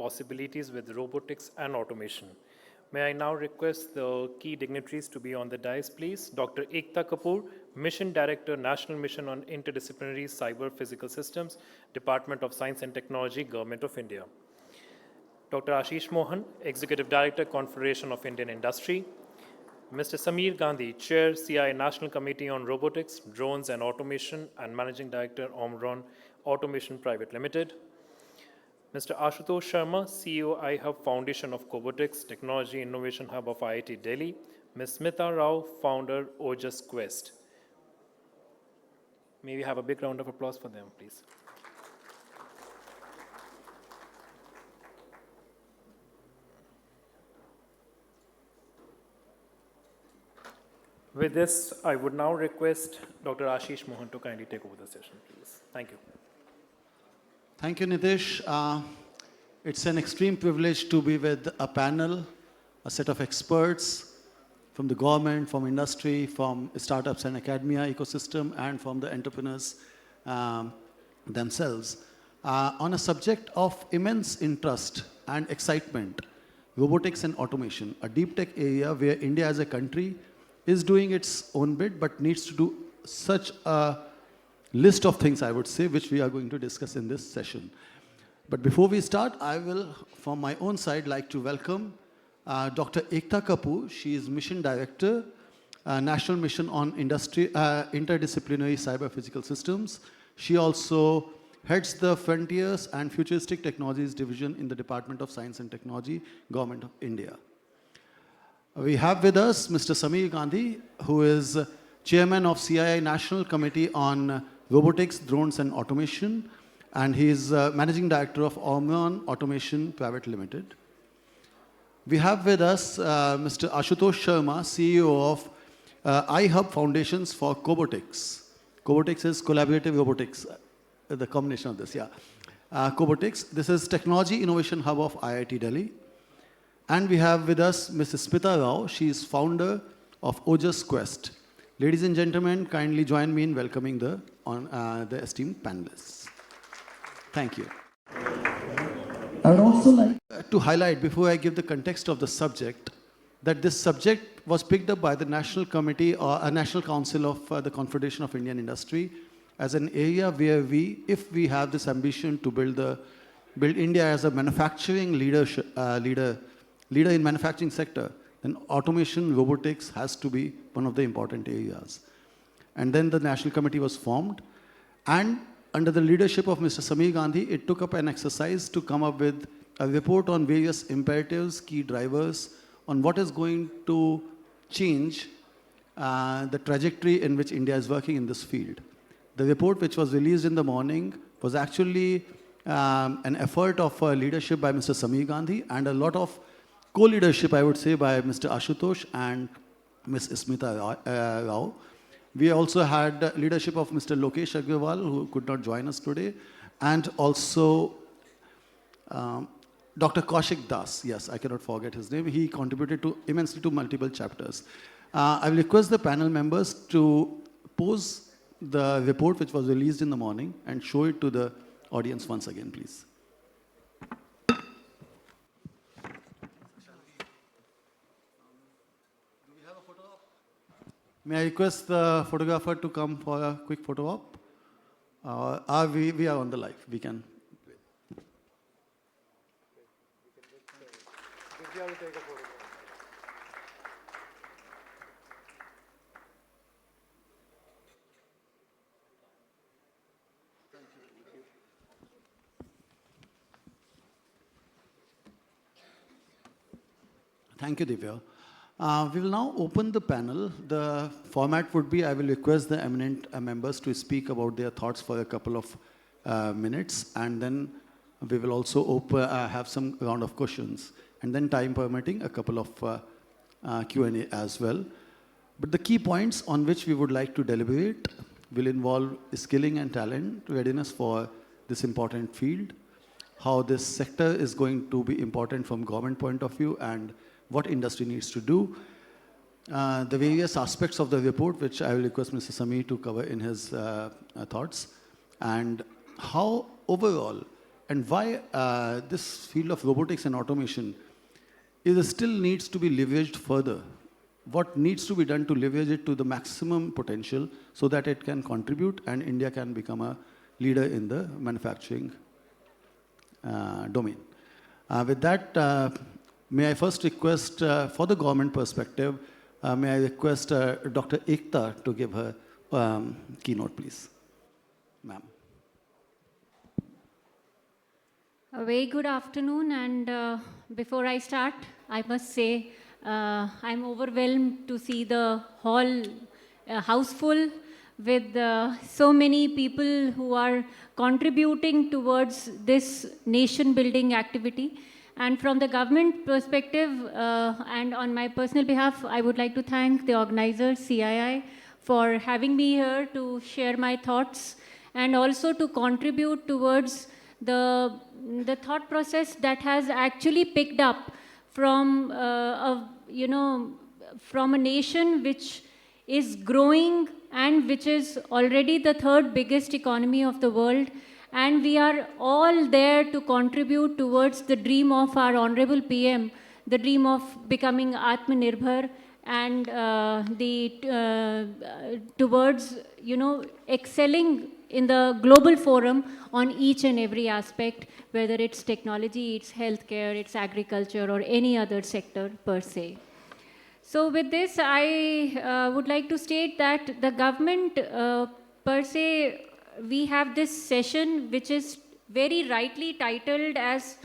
possibilities with robotics and automation. May I now request the key dignitaries to be on the dais, please. Dr. Ekta Kapoor, Mission Director, National Mission on Interdisciplinary Cyber Physical Systems, Department of Science and Technology, Government of India. Dr. Ashish Mohan, Executive Director, Confederation of Indian Industry. Mr. Sameer Gandhi, Chair, CII National Committee on Robotics, Drones and Automation, and Managing Director, Omron Automation Private Limited. Mr. Ashutosh Sharma, CEO, iHub Foundation of Cobotics, Technology Innovation Hub of IIT Delhi. Ms. Smita Rao, Founder, Ojas Quest. May we have a big round of applause for them, please. With this, I would now request Dr. Ashish Mohan to kindly take over the session, please. Thank you. Thank you, Nitish. It's an extreme privilege to be with a panel, a set of experts from the government, from industry, from startups and academia ecosystem, and from the entrepreneurs themselves, on a subject of immense interest and excitement, robotics and automation, a deep tech area where India as a country is doing its own bit, but needs to do such a list of things, I would say, which we are going to discuss in this session. But before we start, I will, from my own side, like to welcome Dr. Ekta Kapoor. She is Mission Director, National Mission on Interdisciplinary Cyber Physical Systems. She also heads the Frontiers and Futuristic Technologies Division in the Department of Science and Technology, Government of India. We have with us Mr. Sameer Gandhi, who is Chairman of CII National Committee on Robotics, Drones and Automation, and he is Managing Director of Omron Automation Private Limited. We have with us Mr. Ashutosh Sharma, CEO of iHub Foundations for Cobotics. Cobotics is collaborative robotics, the combination of this, yeah. Cobotics, this is Technology Innovation Hub of IIT Delhi. And we have with us Mrs. Smita Rao. She is founder of Ojas Quest. Ladies and gentlemen, kindly join me in welcoming the esteemed panelists. Thank you. I would also like to highlight, before I give the context of the subject, that this subject was picked up by the National Committee or a National Council of the Confederation of Indian Industry as an area where if we have this ambition to build India as a manufacturing leader in manufacturing sector, then automation, robotics has to be one of the important areas. And then the National Committee was formed, and under the leadership of Mr. Sameer Gandhi, it took up an exercise to come up with a report on various imperatives, key drivers, on what is going to change the trajectory in which India is working in this field. The report, which was released in the morning, was actually an effort of leadership by Mr. Sameer Gandhi and a lot of co-leadership, I would say, by Mr. Ashutosh and Ms. Smita Rao. We also had leadership of Mr. Lokesh Agrawal, who could not join us today, and also Dr. Kaushik Das. Yes, I cannot forget his name. He contributed immensely to multiple chapters. I will request the panel members to pose the report which was released in the morning and show it to the audience once again, please. May I request the photographer to come for a quick photo op? We are on the live. We can. Thank you, Divya. We will now open the panel. The format would be, I will request the eminent members to speak about their thoughts for a couple of minutes, and then we will also have some round of questions, and then time permitting, a couple of Q&A as well. But the key points on which we would like to deliberate will involve skilling and talent, readiness for this important field, how this sector is going to be important from government point of view, and what industry needs to do. The various aspects of the report, which I will request Mr. Sameer to cover in his thoughts, and how overall and why this field of robotics and automation still needs to be leveraged further. What needs to be done to leverage it to the maximum potential so that it can contribute and India can become a leader in the manufacturing domain. With that, may I first request, for the government perspective, may I request Dr. Ekta to give her keynote, please. Ma'am. A very good afternoon, and before I start, I must say I'm overwhelmed to see the hall house full with so many people who are contributing towards this nation-building activity. And from the government perspective, and on my personal behalf, I would like to thank the organizers, CII, for having me here to share my thoughts and also to contribute towards the thought process that has actually picked up from from a nation which is growing and which is already the third biggest economy of the world. And we are all there to contribute towards the dream of our Honorable PM, the dream of becoming AtmaNirbhar and towards, excelling in the global forum on each and every aspect, whether it's technology, it's healthcare, it's agriculture, or any other sector per se. So with this, I would like to state that the government per se, we have this session which is very rightly titled as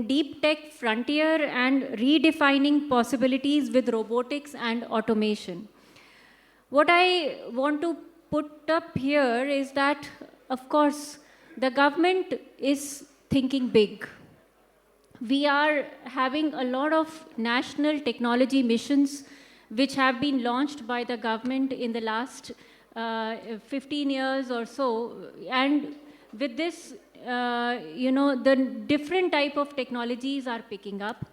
Deep Tech Frontier and Redefining Possibilities with Robotics and Automation. What I want to put up here is that, of course, the government is thinking big. We are having a lot of national technology missions which have been launched by the government in the last 15 years or so. And with this, the different type of technologies are picking up.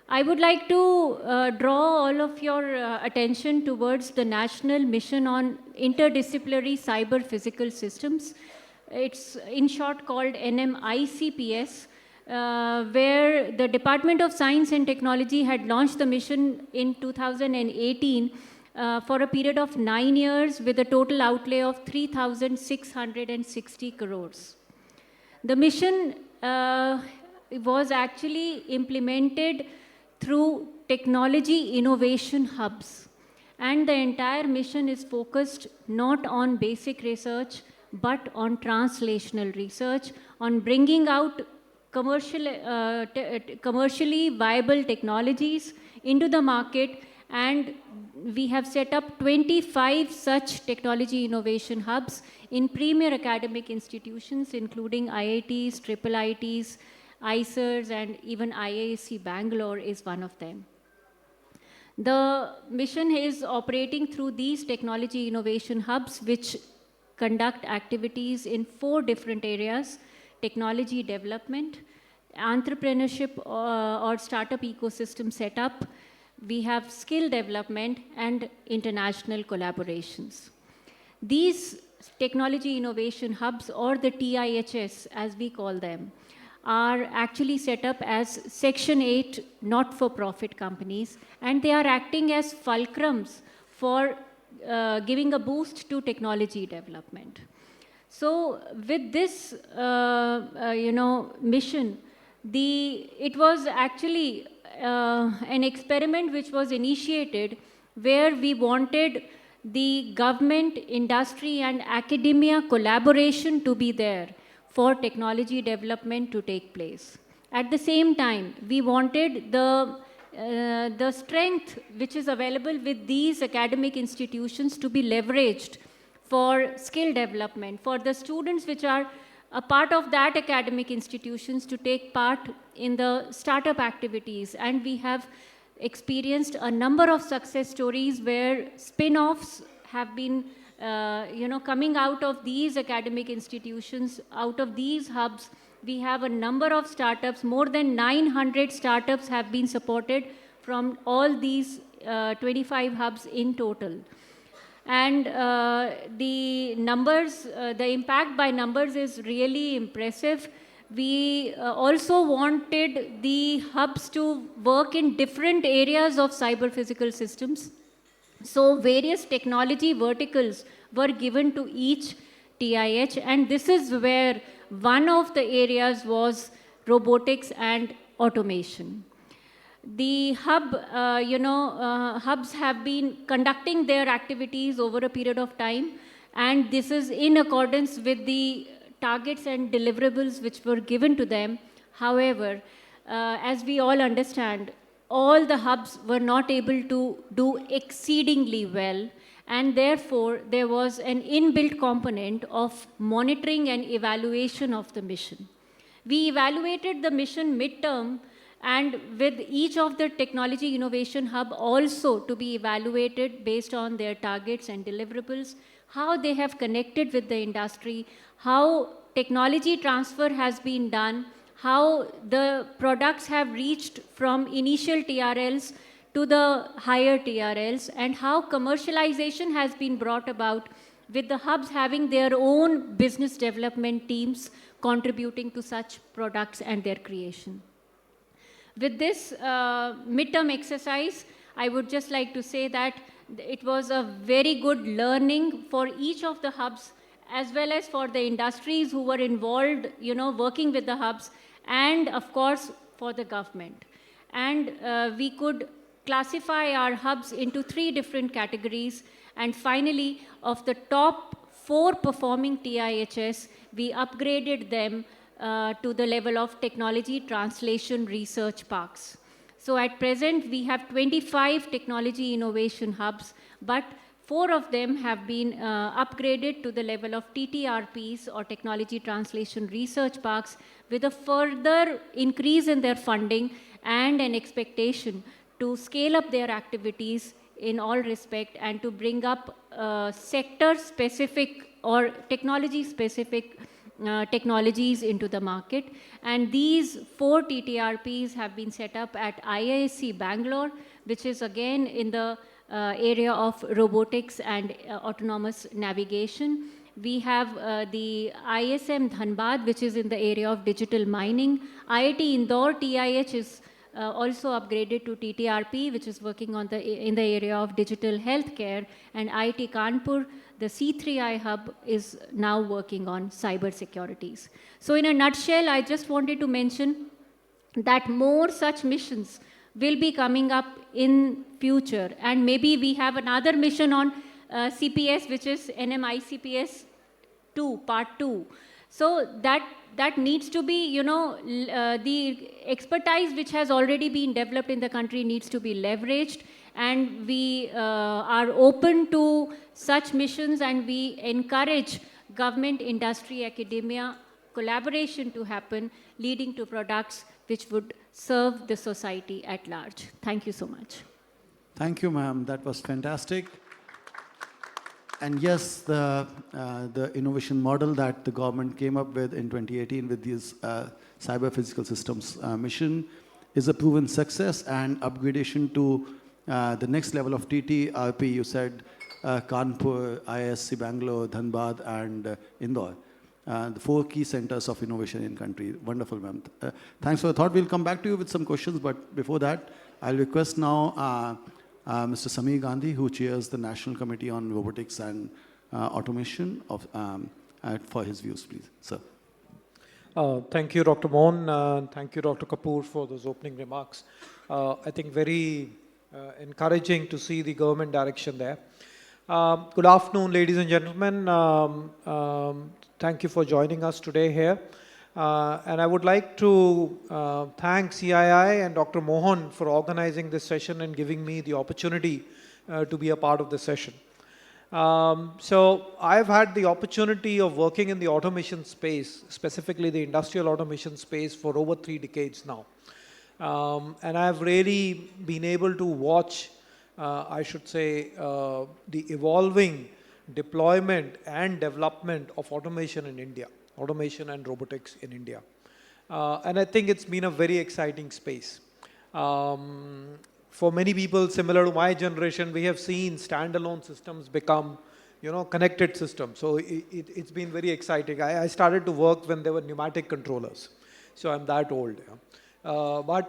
I would like to draw all of your attention towards the National Mission on Interdisciplinary Cyber Physical Systems. It's in short called NMICPS, where the Department of Science and Technology had launched the mission in 2018 for a period of 9 years with a total outlay of 3,660 crores. The mission was actually implemented through technology innovation hubs. And the entire mission is focused not on basic research, but on translational research, on bringing out commercially viable technologies into the market. And we have set up 25 such technology innovation hubs in premier academic institutions, including IITs, IIITs, ICERs, and even IISc Bangalore is one of them. The mission is operating through these technology innovation hubs, which conduct activities in 4 different areas: technology development, entrepreneurship or startup ecosystem setup, we have skill development, and international collaborations. These technology innovation hubs, or the TIHS as we call them, are actually set up as Section 8 not-for-profit companies, and they are acting as fulcrums for giving a boost to technology development. So with this, mission, it was actually an experiment which was initiated where we wanted the government, industry, and academia collaboration to be there for technology development to take place. At the same time, we wanted the strength which is available with these academic institutions to be leveraged for skill development, for the students which are a part of that academic institutions to take part in the startup activities. And we have experienced a number of success stories where spin-offs have been coming out of these academic institutions, out of these hubs. We have a number of startups, more than 900 startups have been supported from all these 25 hubs in total. And the numbers, the impact by numbers is really impressive. We also wanted the hubs to work in different areas of cyber physical systems. So various technology verticals were given to each TIH, and this is where one of the areas was robotics and automation. The hubs have been conducting their activities over a period of time, and this is in accordance with the targets and deliverables which were given to them. However, as we all understand, all the hubs were not able to do exceedingly well, and therefore there was an inbuilt component of monitoring and evaluation of the mission. We evaluated the mission midterm, and with each of the technology innovation hub also to be evaluated based on their targets and deliverables, how they have connected with the industry, how technology transfer has been done, how the products have reached from initial TRLs to the higher TRLs, and how commercialization has been brought about with the hubs having their own business development teams contributing to such products and their creation. With this midterm exercise, I would just like to say that it was a very good learning for each of the hubs, as well as for the industries who were involved, working with the hubs, and of course for the government. And we could classify our hubs into 3 different categories. And finally, of the top 4 performing TIHS, we upgraded them to the level of technology translation research parks. So at present, we have 25 technology innovation hubs, but 4 of them have been upgraded to the level of TTRPs, or technology translation research parks, with a further increase in their funding and an expectation to scale up their activities in all respect and to bring up sector-specific or technology-specific technologies into the market. And these 4 TTRPs have been set up at IISc Bangalore, which is again in the area of robotics and autonomous navigation. We have the ISM Dhanbad, which is in the area of digital mining. IIT Indore TIH is also upgraded to TTRP, which is working on in the area of digital healthcare. And IIT Kanpur, the C3I hub, is now working on cyber securities. So in a nutshell, I just wanted to mention that more such missions will be coming up in future. And maybe we have another mission on CPS, which is NMICPS 2, part 2. So that needs to be, the expertise which has already been developed in the country needs to be leveraged. And we are open to such missions, and we encourage government, industry, academia collaboration to happen, leading to products which would serve the society at large. Thank you so much. Thank you, ma'am. That was fantastic. And yes, the innovation model that the government came up with in 2018 with this cyber physical systems mission is a proven success, and upgradation to the next level of TTRP, you said Kanpur, IISc Bangalore, Dhanbad, and Indore. The 4 key centers of innovation in country. Wonderful, ma'am. Thanks for the thought. We'll come back to you with some questions, but before that, I'll request now Mr. Sameer Gandhi, who chairs the National Committee on Robotics and Automation, for his views, please. Sir. Thank you, Dr. Mohan. Thank you, Dr. Kapoor, for those opening remarks. I think very encouraging to see the government direction there. Good afternoon, ladies and gentlemen. Thank you for joining us today here. And I would like to thank CII and Dr. Mohan for organizing this session and giving me the opportunity to be a part of the session. So I've had the opportunity of working in the automation space, specifically the industrial automation space, for over 3 decades now. And I've really been able to watch, I should say, the evolving deployment and development of automation in India, automation and robotics in India. And I think it's been a very exciting space. For many people similar to my generation, we have seen standalone systems become, connected system. So it's been very exciting. I started to work when there were pneumatic controllers. So I'm that old. I've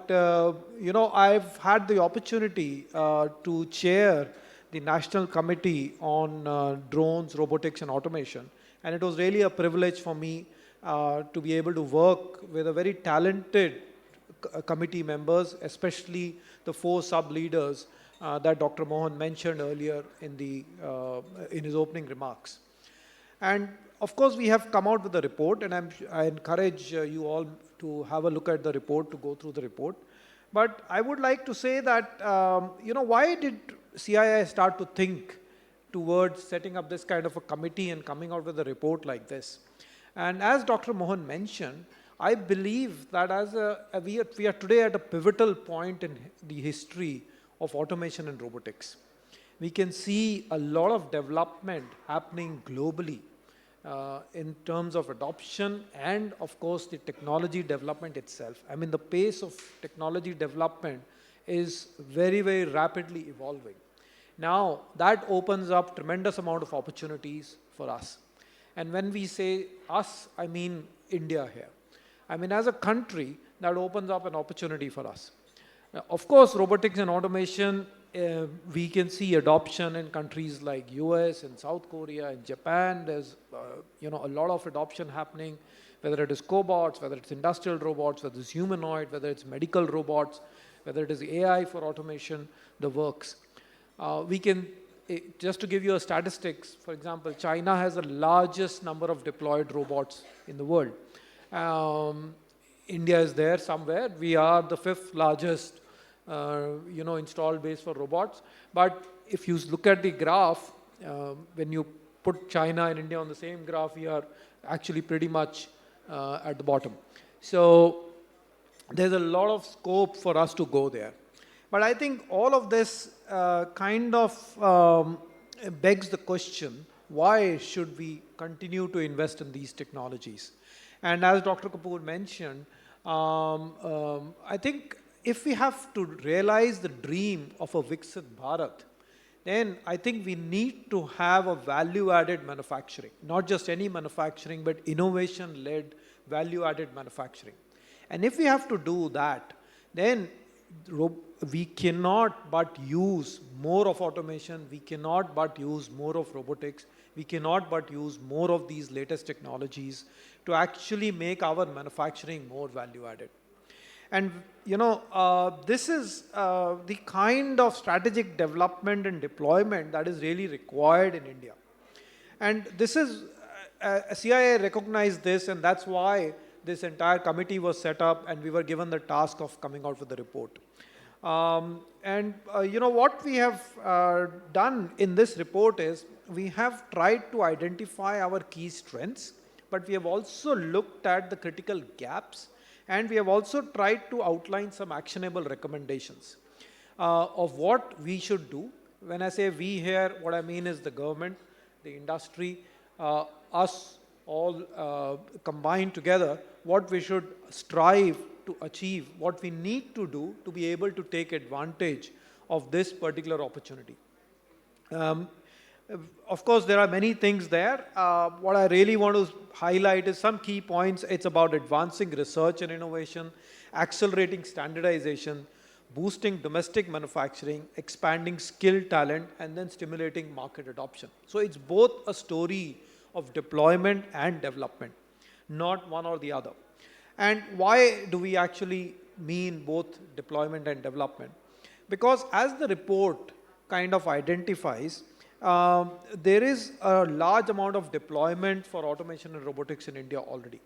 had the opportunity to chair the National Committee on Drones, Robotics and Automation. And it was really a privilege for me to be able to work with a very talented committee members, especially the 4 sub-leaders that Dr. Mohan mentioned earlier in his opening remarks. And of course, we have come out with a report, and I encourage you all to have a look at the report, to go through the report. But I would like to say that, why did CII start to think towards setting up this kind of a committee and coming out with a report like this? And as Dr. Mohan mentioned, I believe that we are today at a pivotal point in the history of automation and robotics. We can see a lot of development happening globally in terms of adoption and, of course, the technology development itself. I mean, the pace of technology development is very, very rapidly evolving. Now, that opens up tremendous amount of opportunities for us. And when we say us, I mean India here. I mean, as a country, that opens up an opportunity for us. Of course, robotics and automation, we can see adoption in countries like US and South Korea and Japan. There's a lot of adoption happening, whether it is cobots, whether it's industrial robots, whether it's humanoid, whether it's medical robots, whether it is AI for automation, the works. Just to give you a statistics, for example, China has the largest number of deployed robots in the world. India is there somewhere. We are the 5th largest installed base for robots. But if you look at the graph, when you put China and India on the same graph, we are actually pretty much at the bottom. So there's a lot of scope for us to go there. But I think all of this begs the question, why should we continue to invest in these technologies? And as Dr. Kapoor mentioned, I think if we have to realize the dream of a Viksit Bharat, then I think we need to have a value-added manufacturing, not just any manufacturing, but innovation-led value-added manufacturing. And if we have to do that, then we cannot but use more of automation, we cannot but use more of robotics, we cannot but use more of these latest technologies to actually make our manufacturing more value-added. And this is the kind of strategic development and deployment that is really required in India. And this is, CII recognized this, and that's why this entire committee was set up and we were given the task of coming out with the report. What we have done in this report is we have tried to identify our key strengths, but we have also looked at the critical gaps, and we have also tried to outline some actionable recommendations of what we should do. When I say we here, what I mean is the government, the industry, us all combined together, what we should strive to achieve, what we need to do to be able to take advantage of this particular opportunity. Of course, there are many things there. What I really want to highlight is some key points. It's about advancing research and innovation, accelerating standardization, boosting domestic manufacturing, expanding skilled talent, and then stimulating market adoption. So it's both a story of deployment and development, not one or the other. And why do we actually mean both deployment and development? Because as the report kind of identifies, there is a large amount of deployment for automation and robotics in India already.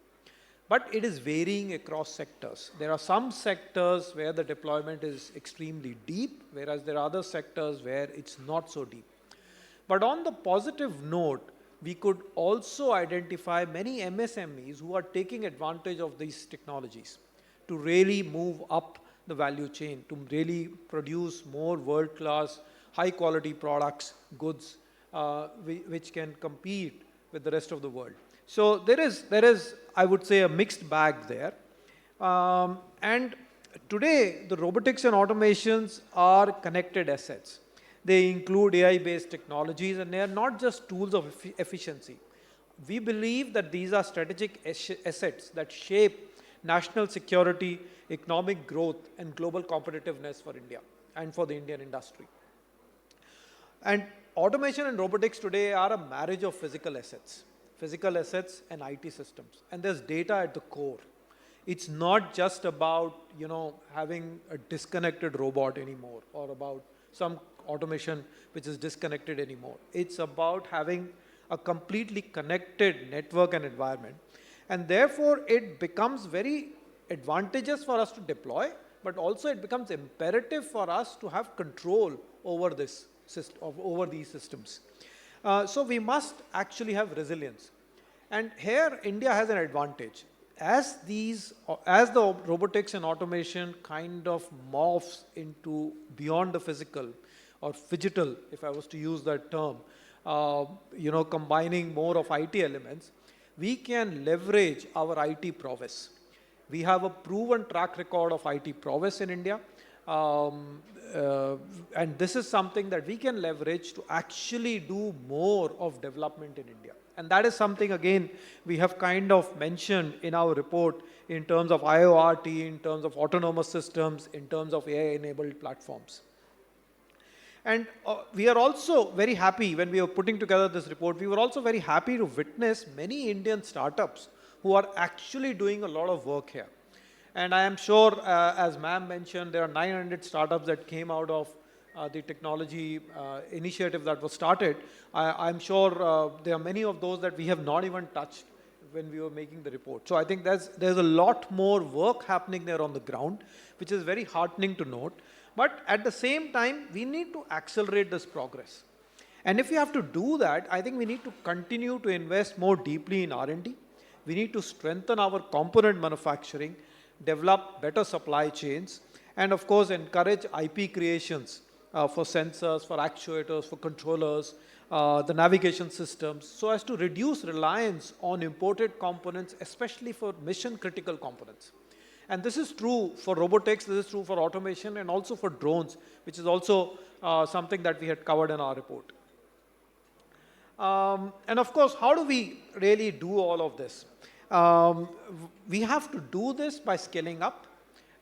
But it is varying across sectors. There are some sectors where the deployment is extremely deep, whereas there are other sectors where it's not so deep. But on the positive note, we could also identify many MSMEs who are taking advantage of these technologies to really move up the value chain, to really produce more world-class, high-quality products, goods, which can compete with the rest of the world. So there is, I would say, a mixed bag there. And today, the robotics and automations are connected assets. They include AI-based technologies, and they are not just tools of efficiency. We believe that these are strategic assets that shape national security, economic growth, and global competitiveness for India and for the Indian industry. And automation and robotics today are a marriage of physical assets and IT systems. And there's data at the core. It's not just about, having a disconnected robot anymore, or about some automation which is disconnected anymore. It's about having a completely connected network and environment. And therefore, it becomes very advantageous for us to deploy, but also it becomes imperative for us to have control over this system, over these systems. So we must actually have resilience. And here, India has an advantage. As the robotics and automation kind of morphs into beyond the physical, or phygital, if I was to use that term, combining more of IT elements, we can leverage our IT prowess. We have a proven track record of IT prowess in India. And this is something that we can leverage to actually do more of development in India. And that is something, again, we have kind of mentioned in our report in terms of IoRT, in terms of autonomous systems, in terms of AI-enabled platforms. And we are also very happy when we were putting together this report, we were also very happy to witness many Indian startups who are actually doing a lot of work here. And I am sure, as ma'am mentioned, there are 900 startups that came out of the technology initiative that was started. I'm sure there are many of those that we have not even touched when we were making the report. So I think there's a lot more work happening there on the ground, which is very heartening to note. But at the same time, we need to accelerate this progress. And if we have to do that, I think we need to continue to invest more deeply in R&D. We need to strengthen our component manufacturing, develop better supply chains, and of course encourage IP creations for sensors, for actuators, for controllers, the navigation systems, so as to reduce reliance on imported components, especially for mission critical components. And this is true for robotics, this is true for automation, and also for drones, which is also something that we had covered in our report. And of course, how do we really do all of this? We have to do this by scaling up.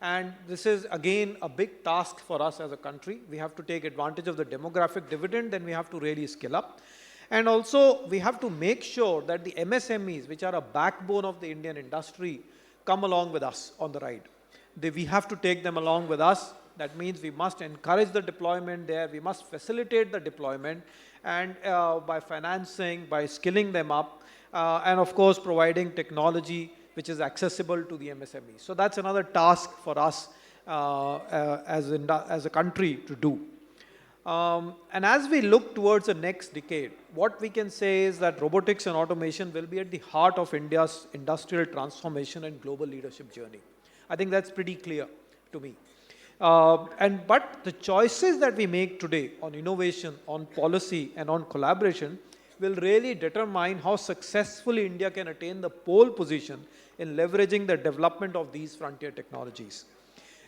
And this is, again, a big task for us as a country. We have to take advantage of the demographic dividend, then we have to really scale up. And also, we have to make sure that the MSMEs, which are a backbone of the Indian industry, come along with us on the ride. We have to take them along with us. That means we must encourage the deployment there. We must facilitate the deployment, and by financing, by skilling them up, and of course, providing technology which is accessible to the MSMEs. So that's another task for us as a country to do. And as we look towards the next decade, what we can say is that robotics and automation will be at the heart of India's industrial transformation and global leadership journey. I think that's pretty clear to me. But the choices that we make today on innovation, on policy, and on collaboration will really determine how successfully India can attain the pole position in leveraging the development of these frontier technologies.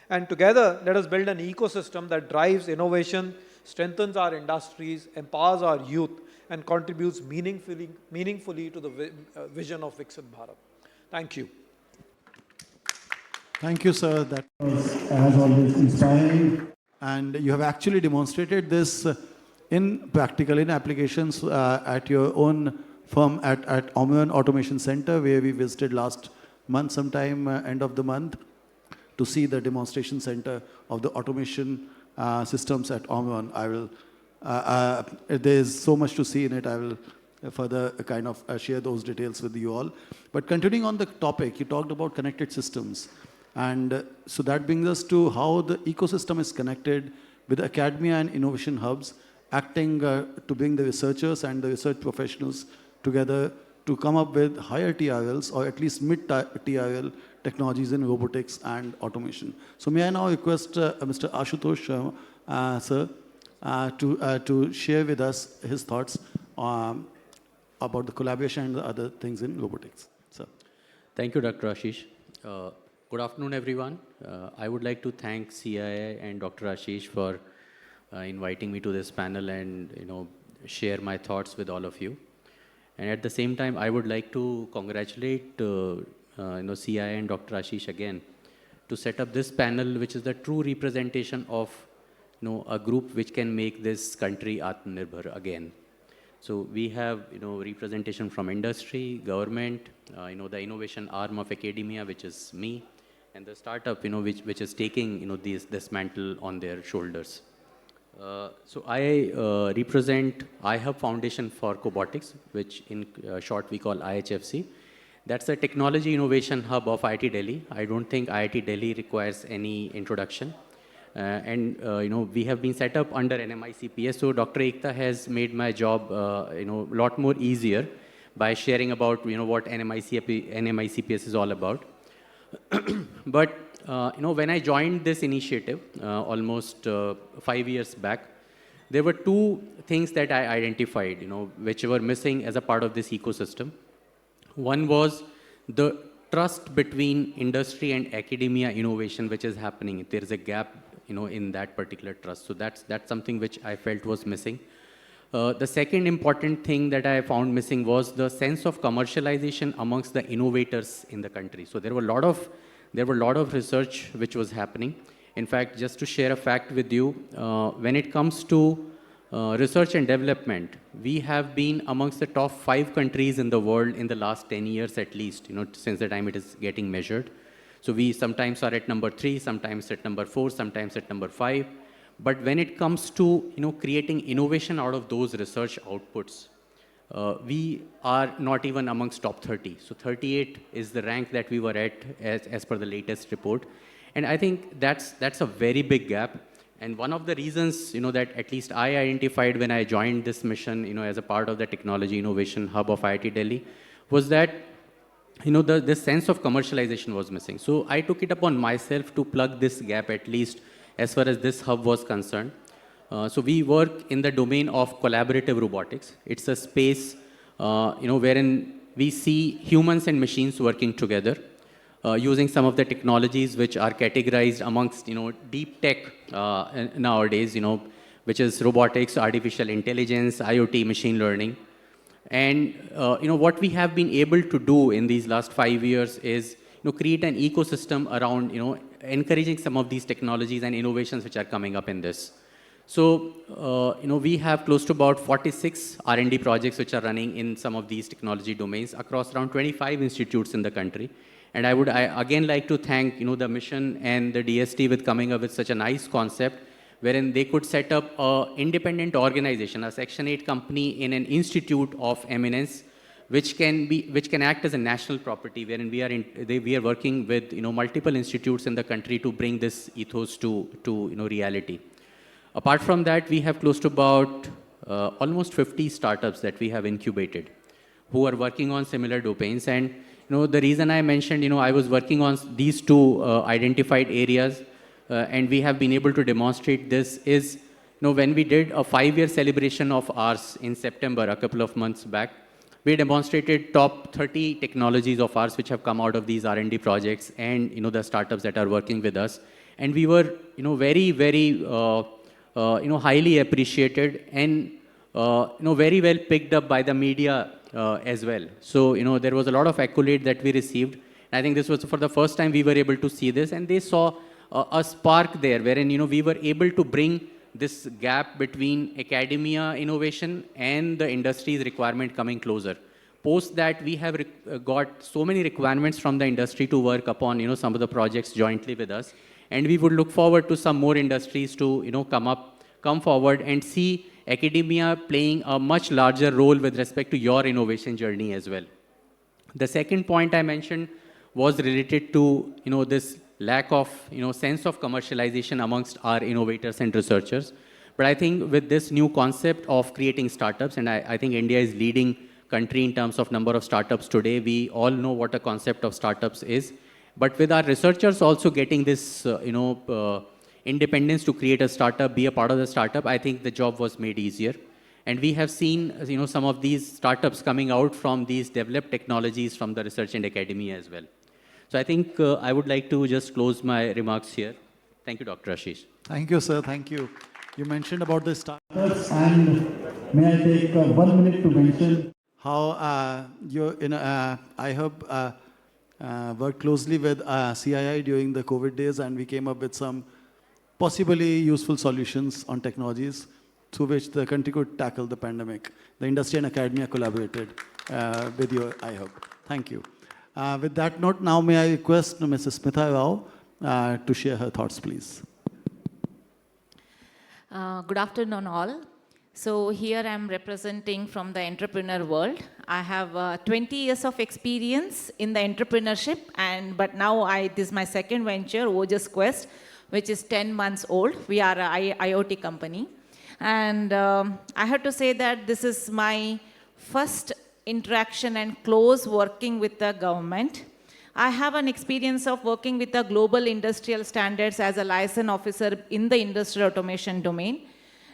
And together, let us build an ecosystem that drives innovation, strengthens our industries, empowers our youth, and contributes meaningfully to the vision of Viksit Bharat. Thank you. Thank you, sir. That was, as always, inspiring. And you have actually demonstrated this in practical, in applications at your own firm at Omnion Automation Center, where we visited last month, sometime end of the month, to see the demonstration center of the automation systems at Omnion. There is so much to see in it. I will further kind of share those details with you all. But continuing on the topic, you talked about connected systems. And so that brings us to how the ecosystem is connected with academia and innovation hubs, acting to bring the researchers and the research professionals together to come up with higher TRLs, or at least mid-TRL technologies in robotics and automation. So may I now request Mr. Ashutosh Sharma, sir, to share with us his thoughts about the collaboration and the other things in robotics. Sir. Thank you, Dr. Ashish. Good afternoon, everyone. I would like to thank CII and Dr. Ashish for inviting me to this panel and, share my thoughts with all of you. And at the same time, I would like to congratulate, CII and Dr. Ashish again to set up this panel, which is the true representation of, a group which can make this country AtmaNirbhar again. So we have, representation from industry, government, the innovation arm of academia, which is me, and the startup, which is taking, this mantle on their shoulders. So I represent iHub Foundation for Cobotics, which in short we call IHFC. That's a technology innovation hub of IIT Delhi. I don't think IIT Delhi requires any introduction. We have been set up under NMICPS. So Dr. Ekta has made my job, a lot more easier by sharing about, what NMICPS is all about. But when I joined this initiative almost 5 years back, there were two things that I identified, which were missing as a part of this ecosystem. One was the trust between industry and academia innovation, which is happening. There is a gap, in that particular trust. So that's something which I felt was missing. The second important thing that I found missing was the sense of commercialization amongst the innovators in the country. So there were a lot of research which was happening. In fact, just to share a fact with you, when it comes to research and development, we have been amongst the top 5 countries in the world in the last 10 years at least, since the time it is getting measured. So we sometimes are at number 3, sometimes at number 4, sometimes at number 5. But when it comes to creating innovation out of those research outputs, we are not even amongst top 30. So 38 is the rank that we were at as per the latest report. And I think that's a very big gap. And one of the reasons that at least I identified when I joined this mission as a part of the technology innovation hub of IIT Delhi was that this sense of commercialization was missing. So I took it upon myself to plug this gap at least as far as this hub was concerned. So we work in the domain of collaborative robotics. It's a space, wherein we see humans and machines working together, using some of the technologies which are categorized amongst, deep tech nowadays, which is robotics, artificial intelligence, IoT, machine learning. And, what we have been able to do in these last 5 years is, create an ecosystem around, encouraging some of these technologies and innovations which are coming up in this. So, we have close to about 46 R&D projects which are running in some of these technology domains across around 25 institutes in the country. And I again like to thank, the mission and the DST with coming up with such a nice concept wherein they could set up an independent organization, a Section 8 company in an institute of eminence, which can act as a national property, wherein we are working with multiple institutes in the country to bring this ethos to reality. Apart from that, we have close to about almost 50 startups that we have incubated, who are working on similar domains. And the reason I mentioned I was working on these two identified areas, and we have been able to demonstrate this is when we did a 5-year celebration of ours in September, a couple of months back. We demonstrated top 30 technologies of ours which have come out of these R&D projects and the startups that are working with us. And we were very, very highly appreciated and very well picked up by the media as well. So there was a lot of accolade that we received. I think this was for the first time we were able to see this, and they saw a spark there wherein we were able to bring this gap between academia innovation and the industry's requirement coming closer. Post that, we have got so many requirements from the industry to work upon some of the projects jointly with us, and we would look forward to some more industries to come forward and see academia playing a much larger role with respect to your innovation journey as well. The second point I mentioned was related to this lack of sense of commercialization amongst our innovators and researchers. But I think with this new concept of creating startups, and I think India is leading country in terms of number of startups today. We all know what a concept of startups is. But with our researchers also getting this independence to create a startup, be a part of the startup, I think the job was made easier. And we have seen some of these startups coming out from these developed technologies from the research and academia as well. So I think I would like to just close my remarks here. Thank you, Dr. Ashish. Thank you, sir. Thank you. You mentioned about the startups, and may I take 1 minute to mention how I worked closely with CII during the COVID days, and we came up with some possibly useful solutions on technologies through which the country could tackle the pandemic. The industry and academia collaborated with you, I hope. Thank you. With that note, now may I request Mrs. Smitha Rao to share her thoughts, please. Good afternoon, all. So here I'm representing from the entrepreneur world. I have 20 years of experience in the entrepreneurship, but now this is my second venture, Ojas Quest, which is 10 months old. We are an IoT company. And I have to say that this is my first interaction and close working with the government. I have an experience of working with the global industrial standards as a license officer in the industrial automation domain.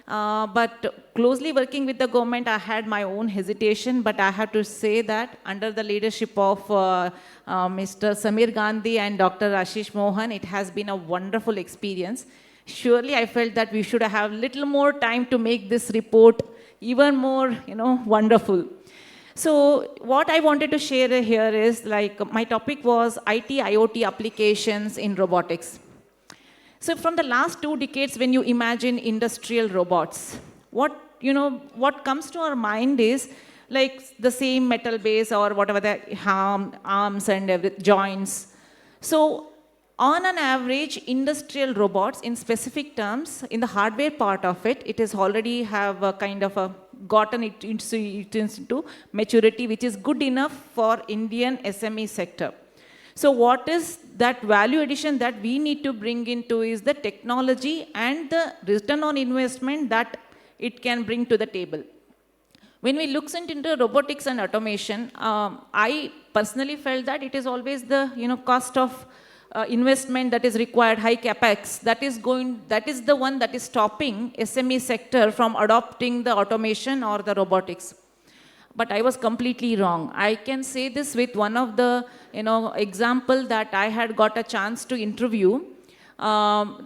But closely working with the government, I had my own hesitation, but I have to say that under the leadership of Mr. Samir Gandhi and Dr. Ashish Mohan, it has been a wonderful experience. Surely I felt that we should have little more time to make this report even more, wonderful. So what I wanted to share here is, my topic was IT IoT applications in robotics. So from the last 2 decades, when you imagine industrial robots, what comes to our mind is like the same metal base or whatever the arms and joints. So on an average, industrial robots, in specific terms, in the hardware part of it, it has already have a kind of gotten it into maturity, which is good enough for Indian SME sector. So what is that value addition that we need to bring into is the technology and the return on investment that it can bring to the table. When we look into robotics and automation, I personally felt that it is always the cost of investment that is required, high capex, that is the one that is stopping SME sector from adopting the automation or the robotics. But I was completely wrong. I can say this with one of the example that I had got a chance to interview.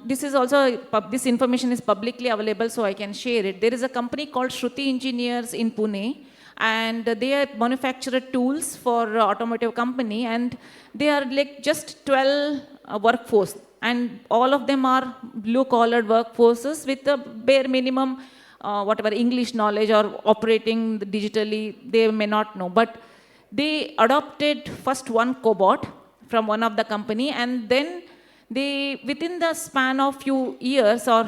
This is also, this information is publicly available, so I can share it. There is a company called Shruti Engineers in Pune, and they manufacture tools for automotive company, and they are like just 12 workforce, and all of them are blue-collar workforces with the bare minimum whatever English knowledge or operating digitally, they may not know. But they adopted first one cobot from one of the company, and then they, within the span of few years or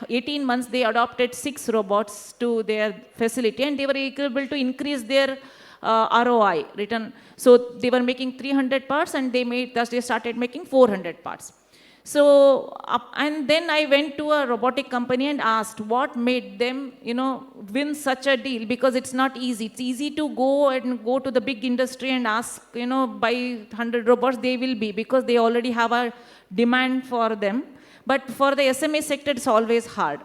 18 months, they adopted 6 robots to their facility, and they were able to increase their ROI return. So they were making 300 parts, and they started making 400 parts. So, and then I went to a robotic company and asked what made them, win such a deal, because it's not easy. It's easy to go to the big industry and ask, buy 100 robots, they will be, because they already have a demand for them. But for the SMA sector, it's always hard.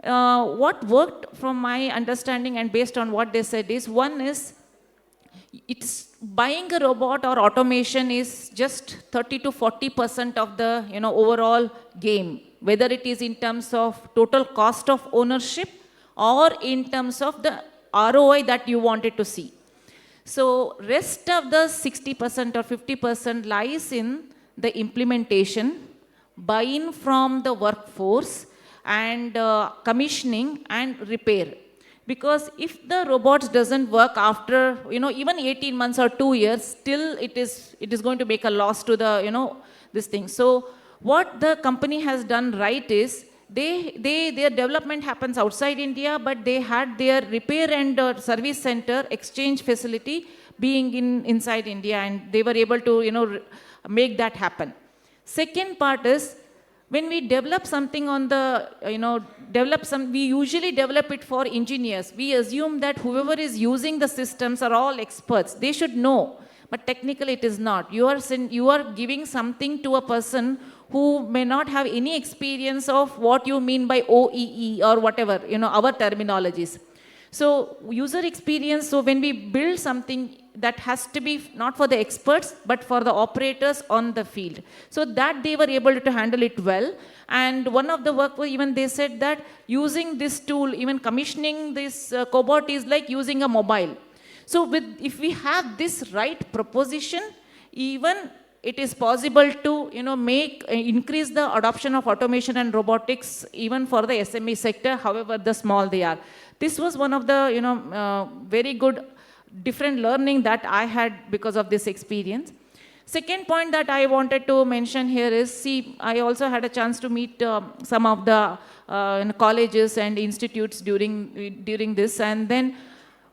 What worked from my understanding and based on what they said is, one is, it's buying a robot or automation is just 30 to 40% of the overall game, whether it is in terms of total cost of ownership or in terms of the ROI that you wanted to see. So rest of the 60% or 50% lies in the implementation, buy-in from the workforce, and commissioning and repair. Because if the robots doesn't work after, even 18 months or 2 years, still it is going to make a loss to the, this thing. So what the company has done right is, their development happens outside India, but they had their repair and service center exchange facility being inside India, and they were able to, make that happen. Second part is, when we develop something on the, we usually develop it for engineers. We assume that whoever is using the systems are all experts. They should know, but technically it is not. You are giving something to a person who may not have any experience of what you mean by OEE or whatever, our terminologies. So user experience, so when we build something that has to be not for the experts, but for the operators on the field. So that they were able to handle it well. And one of the work, even they said that using this tool, even commissioning this cobot is like using a mobile. So if we have this right proposition, even it is possible to increase the adoption of automation and robotics even for the SME sector, however the small they are. This was one of the very good different learning that I had because of this experience. Second point that I wanted to mention here is, see, I also had a chance to meet some of the colleges and institutes during this, and then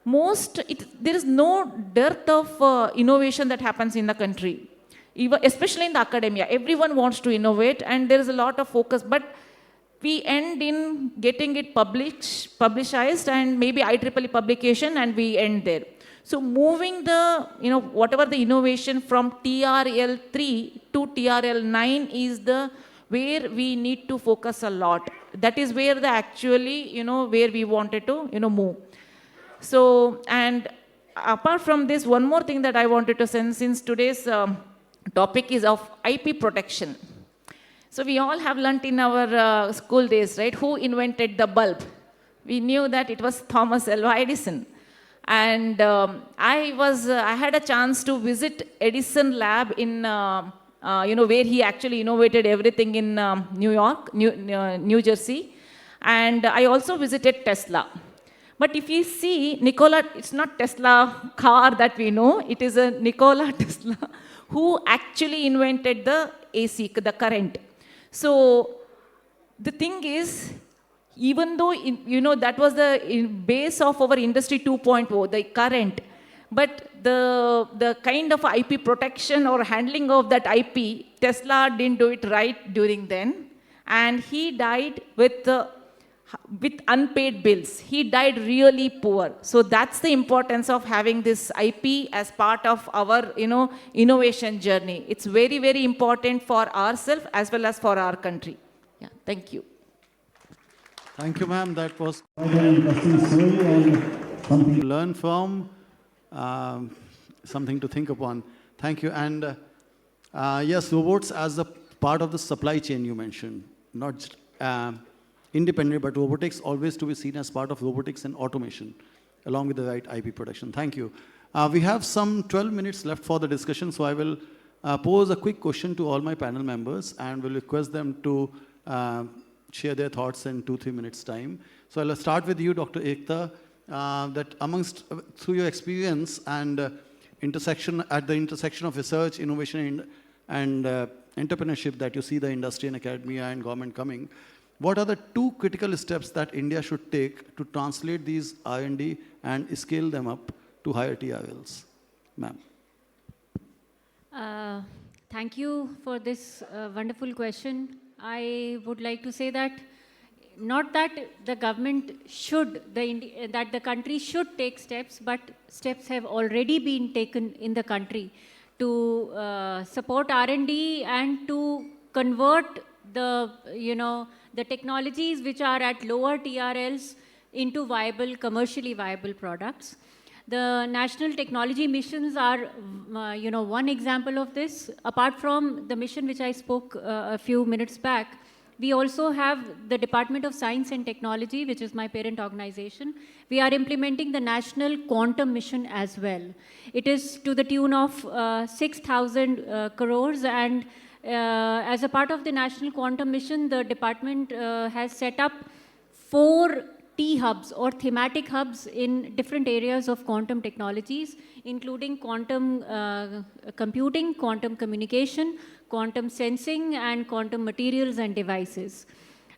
there is no dearth of innovation that happens in the country, even, especially in the academia. Everyone wants to innovate, and there is a lot of focus, but we end in getting it publicized and maybe IEEE publication, and we end there. So moving the, whatever the innovation from TRL 3 to TRL 9 is where we need to focus a lot. That is where where we wanted to, move. So, and apart from this, one more thing that I wanted to say, since today's topic is of IP protection. So we all have learnt in our school days, right? Who invented the bulb? We knew that it was Thomas Alva Edison. And I had a chance to visit Edison lab in, where he actually innovated everything in New Jersey. And I also visited Tesla. But if you see, it's not Tesla car that we know, it is a Nikola Tesla who actually invented the AC, the current. So the thing is, even though, that was the base of our industry 2.0, the current, but the kind of IP protection or handling of that IP, Tesla didn't do it right during then. And he died with unpaid bills. He died really poor. So that's the importance of having this IP as part of our, innovation journey. It's very, very important for ourselves as well as for our country. Yeah, thank you. Thank you, ma'am. That was quite an interesting story and something to learn from, something to think upon. Thank you. And yes, robots as a part of the supply chain you mentioned, not just independent, but robotics always to be seen as part of robotics and automation, along with the right IP protection. Thank you. We have some 12 minutes left for the discussion, so I will pose a quick question to all my panel members and will request them to share their thoughts in 2-3 minutes time. So I'll start with you, Dr. Ekta, that through your experience and at the intersection of research, innovation and entrepreneurship that you see the industry and academia and government coming, what are the 2 critical steps that India should take to translate these R&D and scale them up to higher TRLs? Ma'am. Thank you for this wonderful question. I would like to say that not that the government that the country should take steps, but steps have already been taken in the country to support R&D and to convert the technologies which are at lower TRLs into commercially viable products. The national technology missions are, one example of this. Apart from the mission which I spoke a few minutes back, we also have the Department of Science and Technology, which is my parent organization. We are implementing the National Quantum Mission as well. It is to the tune of 6,000 crores, and as a part of the National Quantum Mission, the department has set up 4 T-hubs or thematic hubs in different areas of quantum technologies, including quantum computing, quantum communication, quantum sensing, and quantum materials and devices.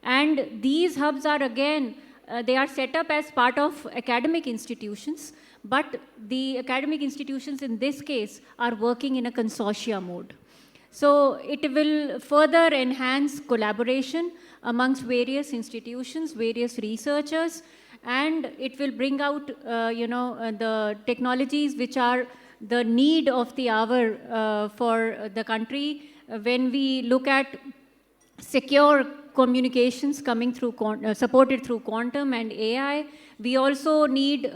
And these hubs are again, they are set up as part of academic institutions, but the academic institutions in this case are working in a consortia mode. So it will further enhance collaboration amongst various institutions, various researchers, and it will bring out, the technologies which are the need of the hour for the country when we look at secure communications coming through, supported through quantum and AI. We also need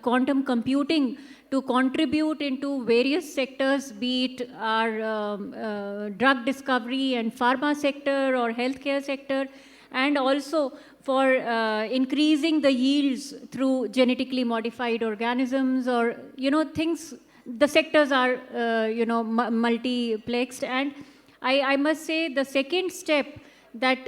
quantum computing to contribute into various sectors, be it our drug discovery and pharma sector or healthcare sector, and also for increasing the yields through genetically modified organisms, or, things, the sectors are, multiplexed. And I must say the second step that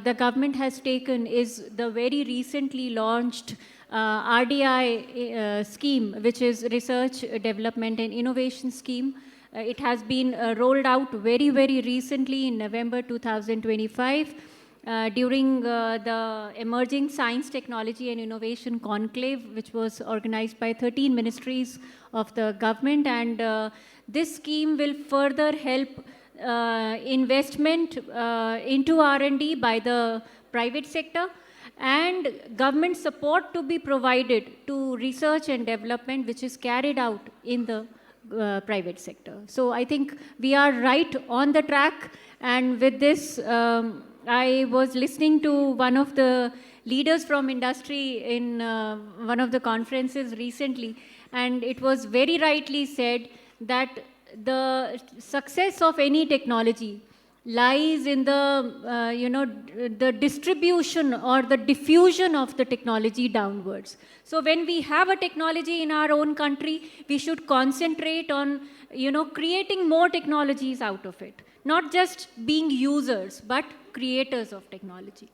the government has taken is the very recently launched RDI scheme, which is Research, Development and Innovation Scheme. It has been rolled out very, very recently in November 2025 during the Emerging Science, Technology and Innovation Conclave, which was organized by 13 ministries of the government. And this scheme will further help investment into R&D by the private sector, and government support to be provided to research and development which is carried out in the private sector. So I think we are right on the track. And with this, I was listening to one of the leaders from industry in one of the conferences recently, and it was very rightly said that the success of any technology lies in the, the distribution or the diffusion of the technology downwards. So when we have a technology in our own country, we should concentrate on, creating more technologies out of it. Not just being users, but creators of technology.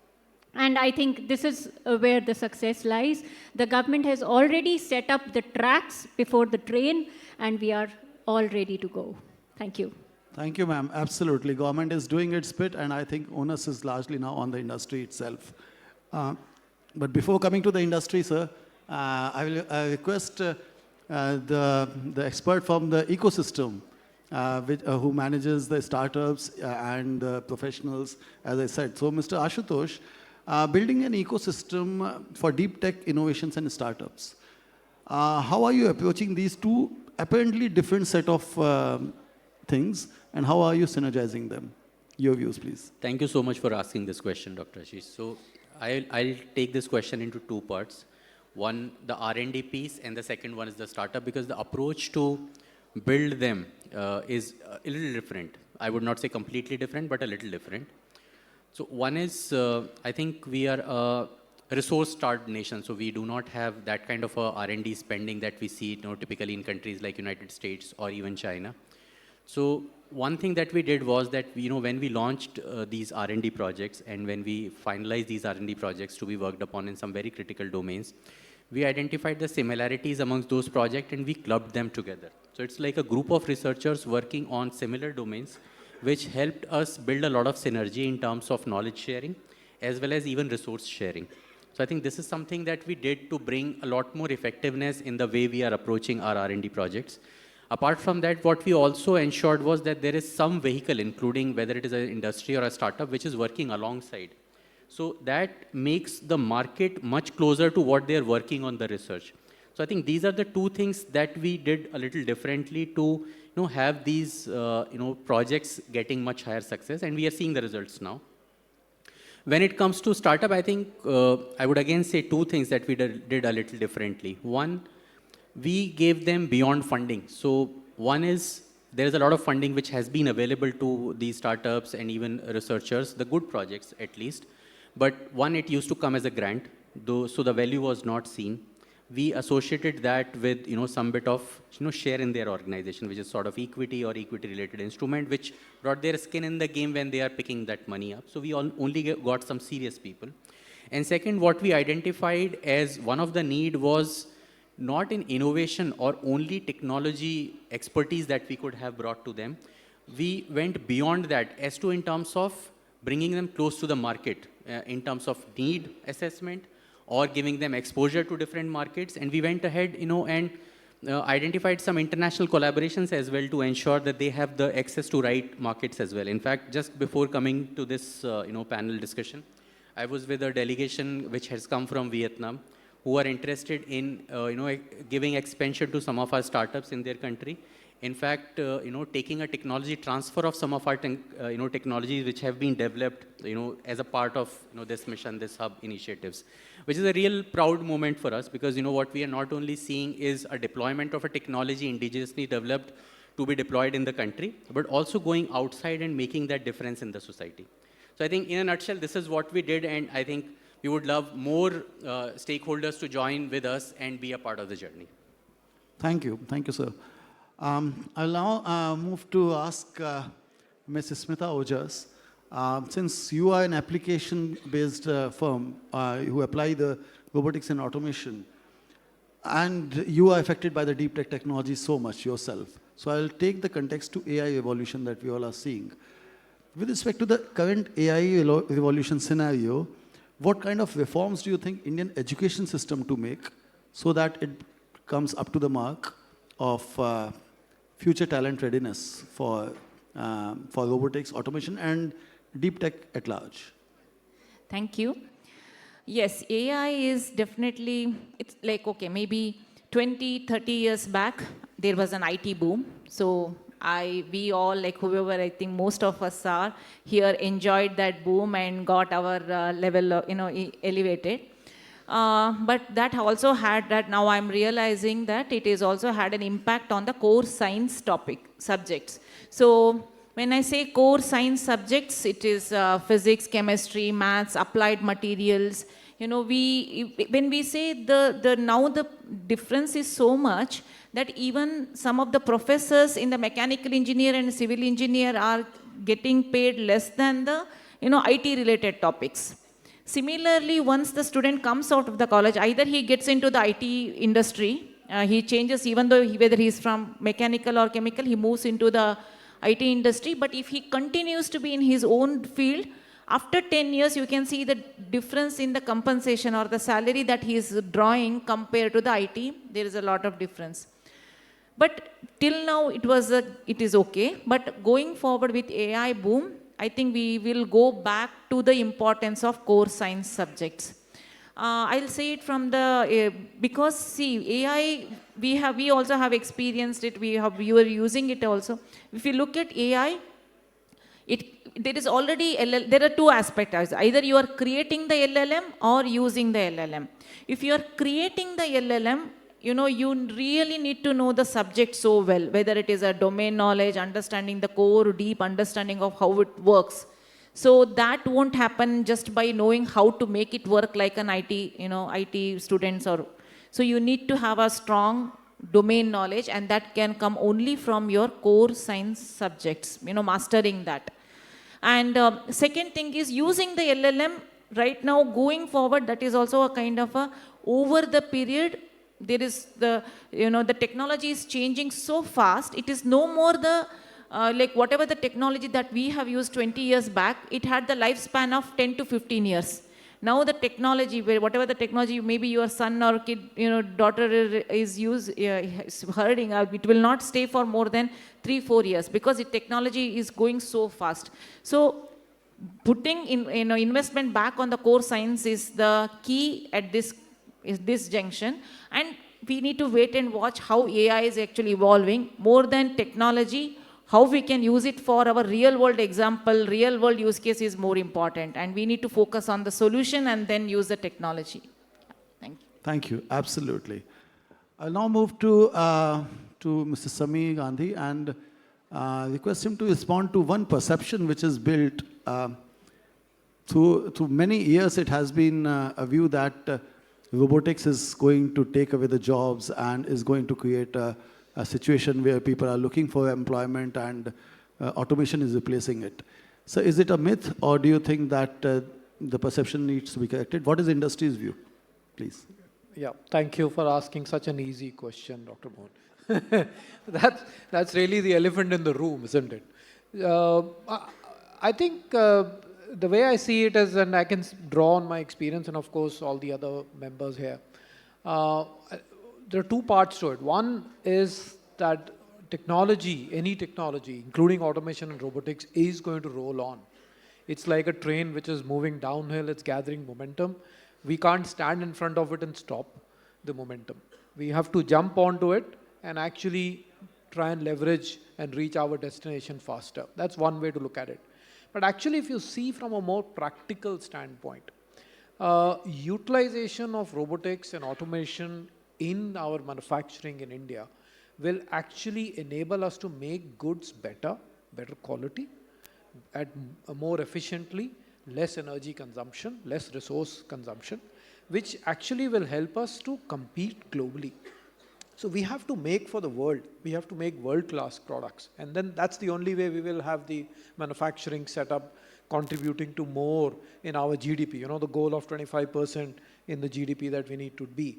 And I think this is where the success lies. The government has already set up the tracks before the train, and we are all ready to go. Thank you. Thank you, ma'am. Absolutely. Government is doing its bit, and I think onus is largely now on the industry itself. But before coming to the industry, sir, I will request the expert from the ecosystem, who manages the startups and the professionals, as I said. So, Mr. Ashutosh, building an ecosystem for deep tech innovations and startups. How are you approaching these two apparently different set of things, and how are you synergizing them? Your views, please. Thank you so much for asking this question, Dr. Ashish. So I'll take this question into two parts. One, the R&D piece, and the second one is the startup, because the approach to build them is a little different. I would not say completely different, but a little different. So one is, I think we are a resource-starved nation, so we do not have that kind of a R&D spending that we see typically in countries like United States or even China. So one thing that we did was that, when we launched these R&D projects, and when we finalized these R&D projects to be worked upon in some very critical domains, we identified the similarities amongst those projects and we clubbed them together. So it's like a group of researchers working on similar domains, which helped us build a lot of synergy in terms of knowledge sharing, as well as even resource sharing. So I think this is something that we did to bring a lot more effectiveness in the way we are approaching our R&D projects. Apart from that, what we also ensured was that there is some vehicle, including whether it is an industry or a startup, which is working alongside. So that makes the market much closer to what they're working on the research. So I think these are the two things that we did a little differently to have these projects getting much higher success, and we are seeing the results now. When it comes to startup, I think I would again say two things that we did a little differently. One, we gave them beyond funding. So one is, there is a lot of funding which has been available to these startups and even researchers, the good projects at least. But one, it used to come as a grant, though, so the value was not seen. We associated that with some bit of share in their organization, which is sort of equity or equity-related instrument, which brought their skin in the game when they are picking that money up. So we only got some serious people. And second, what we identified as one of the need was not in innovation or only technology expertise that we could have brought to them. We went beyond that as to in terms of bringing them close to the market, in terms of need assessment or giving them exposure to different markets. And we went ahead, and identified some international collaborations as well to ensure that they have the access to right markets as well. In fact, just before coming to this, panel discussion, I was with a delegation which has come from Vietnam, who are interested in, giving expansion to some of our startups in their country. In fact, taking a technology transfer of some of our technologies which have been developed, as a part of, this mission, this hub initiatives, which is a real proud moment for us, because, what we are not only seeing is a deployment of a technology indigenously developed to be deployed in the country, but also going outside and making that difference in the society. So I think in a nutshell, this is what we did, and I think we would love more stakeholders to join with us and be a part of the journey. Thank you, sir. I'll now move to ask Ms. Smita Ojas. Since you are an application-based firm who apply the robotics and automation, and you are affected by the deep tech technology so much yourself, so I'll take the context to AI evolution that we all are seeing. With respect to the current AI revolution scenario, what kind of reforms do you think Indian education system to make so that it comes up to the mark of future talent readiness for robotics, automation, and deep tech at large? Thank you. Yes, AI is definitely, it's like, okay, maybe 20, 30 years back, there was an IT boom. So we all, like whoever, I think most of us are here, enjoyed that boom and got our level, elevated. But that also had that, now I'm realizing that it is also had an impact on the core science subjects. So when I say core science subjects, it is physics, chemistry, maths, applied materials. When we say now the difference is so much that even some of the professors in the mechanical engineer and civil engineer are getting paid less than the, IT related topics. Similarly, once the student comes out of the college, either he gets into the IT industry, he changes, even though whether he's from mechanical or chemical, he moves into the IT industry. But if he continues to be in his own field, after 10 years, you can see the difference in the compensation or the salary that he is drawing compared to the IT. There is a lot of difference. But till now, it is okay. But going forward with AI boom, I think we will go back to the importance of core science subjects. I'll say it from the, because see, AI, we also have experienced it, we were using it also. If you look at AI, there is already, there are two aspects. Either you are creating the LLM or using the LLM. If you are creating the LLM, you really need to know the subject so well, whether it is a domain knowledge, understanding the core, deep understanding of how it works. So that won't happen just by knowing how to make it work like an IT students so you need to have a strong domain knowledge, and that can come only from your core science subjects, mastering that. And second thing is using the LLM right now going forward, that is also a kind of over the period, there is the technology is changing so fast. It is no more the like whatever the technology that we have used 20 years back, it had the lifespan of 10 to 15 years. Now the technology, whatever the technology, maybe your son or kid, daughter is herding, it will not stay for more than 3-4 years, because the technology is going so fast. So putting in investment back on the core science is the key at this junction, and we need to wait and watch how AI is actually evolving. More than technology, how we can use it for our real world example, real world use case is more important, and we need to focus on the solution and then use the technology. Thank you. Thank you, absolutely. I'll now move to Mr. Samir Gandhi and request him to respond to one perception which is built. Through many years, it has been a view that robotics is going to take away the jobs and is going to create a situation where people are looking for employment and automation is replacing it. So is it a myth, or do you think that the perception needs to be corrected? What is the industry's view, please? Yeah, thank you for asking such an easy question, Dr. Mohan. That's really the elephant in the room, isn't it? I think the way I see it is, and I can draw on my experience and of course all the other members here, there are two parts to it. One is that technology, any technology, including automation and robotics, is going to roll on. It's like a train which is moving downhill, it's gathering momentum. We can't stand in front of it and stop the momentum. We have to jump onto it and actually try and leverage and reach our destination faster. That's one way to look at it. But actually, if you see from a more practical standpoint, utilization of robotics and automation in our manufacturing in India will actually enable us to make goods better quality, more efficiently, less energy consumption, less resource consumption, which actually will help us to compete globally. So we have to make for the world. We have to make world-class products. And then that's the only way we will have the manufacturing setup contributing to more in our GDP, you know, the goal of 25% in the GDP that we need to be.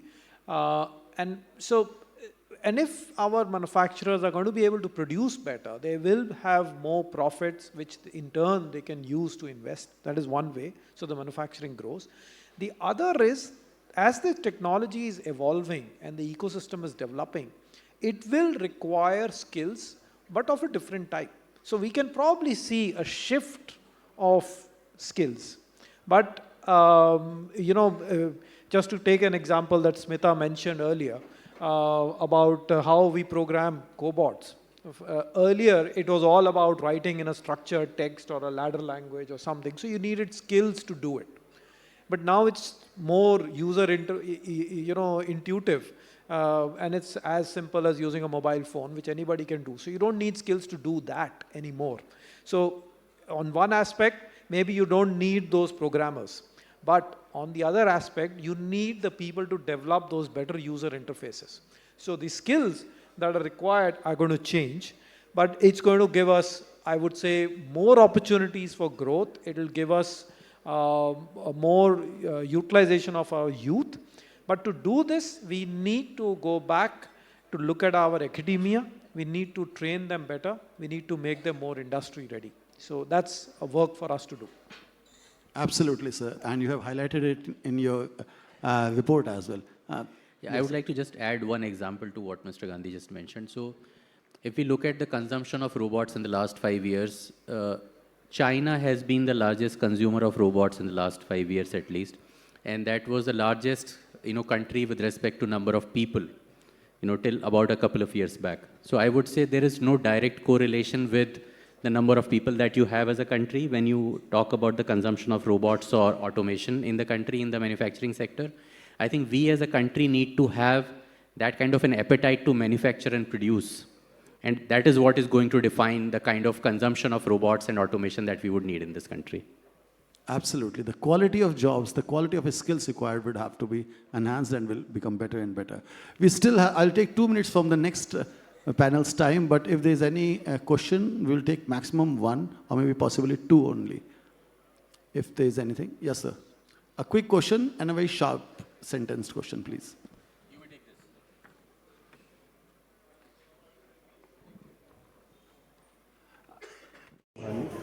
And if our manufacturers are going to be able to produce better, they will have more profits, which in turn they can use to invest. That is one way. So the manufacturing grows. The other is, as the technology is evolving and the ecosystem is developing, it will require skills, but of a different type. So we can probably see a shift of skills. But, just to take an example that Smita mentioned earlier, about how we program cobots. Earlier, it was all about writing in a structured text or a ladder language or something. So you needed skills to do it. But now it's more intuitive, and it's as simple as using a mobile phone, which anybody can do. So you don't need skills to do that anymore. So on one aspect, maybe you don't need those programmers. But on the other aspect, you need the people to develop those better user interfaces. So the skills that are required are going to change, but it's going to give us, I would say, more opportunities for growth. It will give us more utilization of our youth. But to do this, we need to go back to look at our academia. We need to train them better. We need to make them more industry ready. So that's a work for us to do. Absolutely, sir. And you have highlighted it in your report as well. Yeah, I would like to just add one example to what Mr. Gandhi just mentioned. So if we look at the consumption of robots in the last 5 years, China has been the largest consumer of robots in the last 5 years at least. And that was the largest country with respect to number of people, till about a couple of years back. So I would say there is no direct correlation with the number of people that you have as a country when you talk about the consumption of robots or automation in the country, in the manufacturing sector. I think we as a country need to have that kind of an appetite to manufacture and produce. And that is what is going to define the kind of consumption of robots and automation that we would need in this country. Absolutely. The quality of jobs, the quality of skills required would have to be enhanced and will become better and better. We still have, I'll take 2 minutes from the next panel's time, but if there's any question, we'll take maximum 1 or maybe possibly 2 only. If there's anything. Yes, sir. A quick question and a very sharp sentenced question, please. You will take this.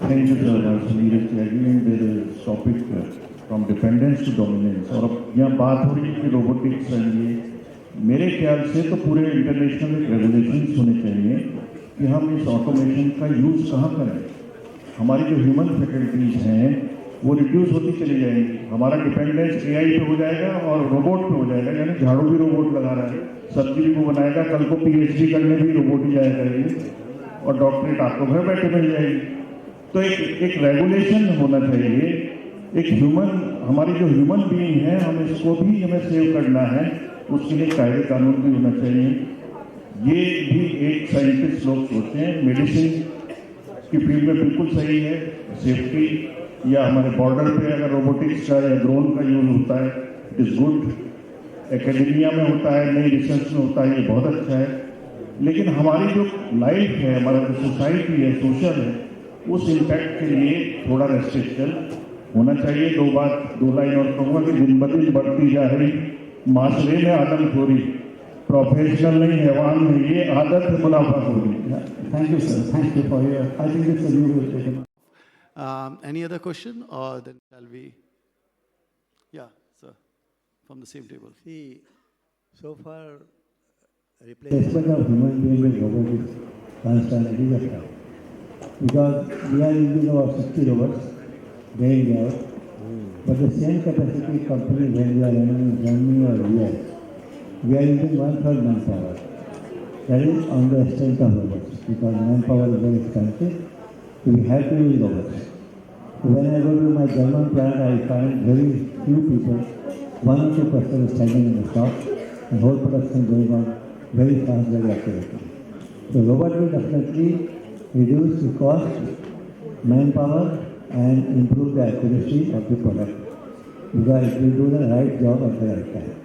Thank you, sir. Neeraj Tyagi, and the topic from dependence to dominance. और अब यहाँ बात हो रही है कि robotics ये मेरे ख्याल से तो पूरे इंटरनेशनल रेगुलेशंस होने चाहिए कि हम इस ऑटोमेशन का यूज़ कहाँ करें. हमारी जो ह्यूमन फैकल्टीज हैं वो रिड्यूस होती चली जाएंगी. हमारा डिपेंडेंस AI पे हो जाएगा और रोबोट पे हो जाएगा. यानी झाड़ू भी रोबोट लगा रहा है, सब्जी भी वो बनाएगा, कल को PhD करने भी रोबोट ही जाएगा ये, और डॉक्टरेट आपको घर बैठे मिल जाएगी. तो एक रेगुलेशन होना चाहिए. एक ह्यूमन, हमारी जो ह्यूमन बीइंग है, हमें इसको भी हमें सेव करना है. उसके लिए कायदे कानून भी होना चाहिए. ये भी एक साइंटिस्ट लोग सोचते हैं. मेडिसिन की फील्ड में बिल्कुल सही है. सेफ्टी या हमारे बॉर्डर पे अगर रोबोटिक्स का या ड्रोन का यूज होता है, इट इज़ गुड. एकेडमिया में होता है, नई रिसर्च में होता है, ये बहुत अच्छा है. लेकिन हमारी जो लाइफ है, हमारा जो सोसाइटी है, सोशल है, उस इम्पैक्ट के लिए थोड़ा रेस्ट्रिक्शन होना चाहिए. 2 लाइन और कहूँगा कि दिन ब दिन बढ़ती जा रही माशरे में आदमखोरी, प्रोफेशनल नहीं, हैवान नहीं, ये आदत है मुनाफाखोरी. Thank you sir. Thank you for your, I think it's a new taken. Any other question, or then shall we? Yeah, sir, from the same table. See, so far, Replacement of human being with robotics concern it is a problem. Because we are using about 60 robots day in day out, but the same capacity company when we are running in Germany or US, we are using 1/3 manpower. That is on the extent of robots, because manpower is very expensive. We have to use robots. When I go to my German plant, I find very few people, 1 or 2% standing in the shop, and whole production going on very fast, very accurately. So robot will definitely reduce the cost, manpower, and improve the accuracy of the product, because it will do the right job at the right time.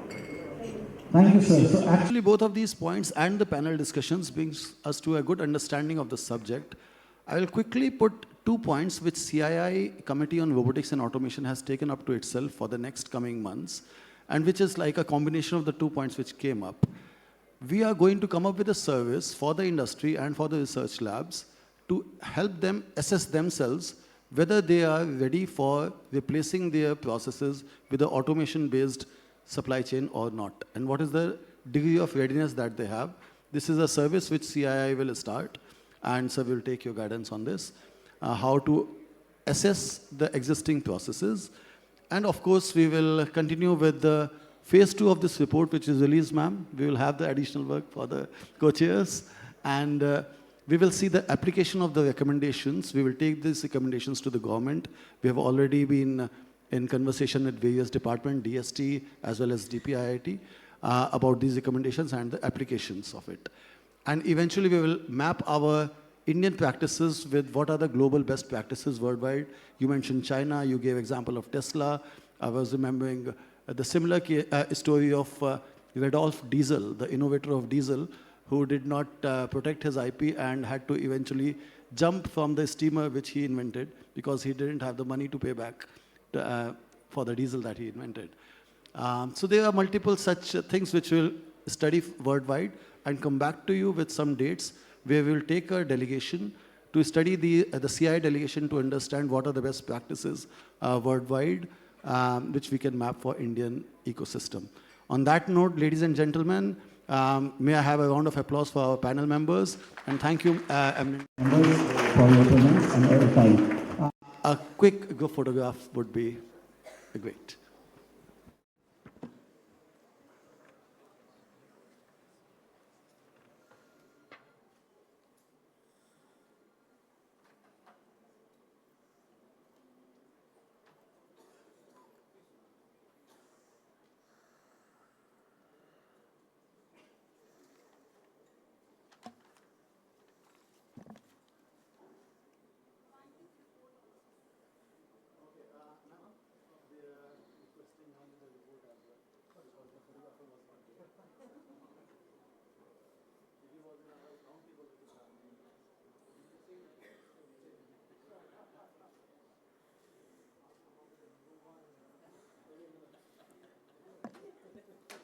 Thank you, sir. So Actually, both of these points and the panel discussions brings us to a good understanding of the subject. I will quickly put 2 points which CII Committee on Robotics and Automation has taken up to itself for the next coming months, and which is like a combination of the 2 points which came up. We are going to come up with a service for the industry and for the research labs to help them assess themselves whether they are ready for replacing their processes with the automation-based supply chain or not, and what is the degree of readiness that they have. This is a service which CII will start, and so we'll take your guidance on this, how to assess the existing processes. And of course, we will continue with the phase 2 of this report, which is released, ma'am. We will have the additional work for the co-chairs, and we will see the application of the recommendations. We will take these recommendations to the government. We have already been in conversation with various departments, DST as well as DPIIT, about these recommendations and the applications of it. And eventually we will map our Indian practices with what are the global best practices worldwide. You mentioned China, you gave example of Tesla. I was remembering the similar story of Rudolf Diesel, the innovator of diesel, who did not protect his IP and had to eventually jump from the steamer which he invented because he didn't have the money to pay back for the diesel that he invented. So there are multiple such things which we'll study worldwide and come back to you with some dates where we'll take a delegation to study the CI delegation to understand what are the best practices worldwide, which we can map for Indian ecosystem. On that note, ladies and gentlemen, may I have a round of applause for our panel members, and thank you, eminent members, for your comments and your time. A quick group photograph would be great.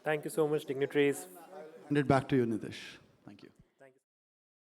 Thank you so much, dignitaries. Hand it back to you, Nitish.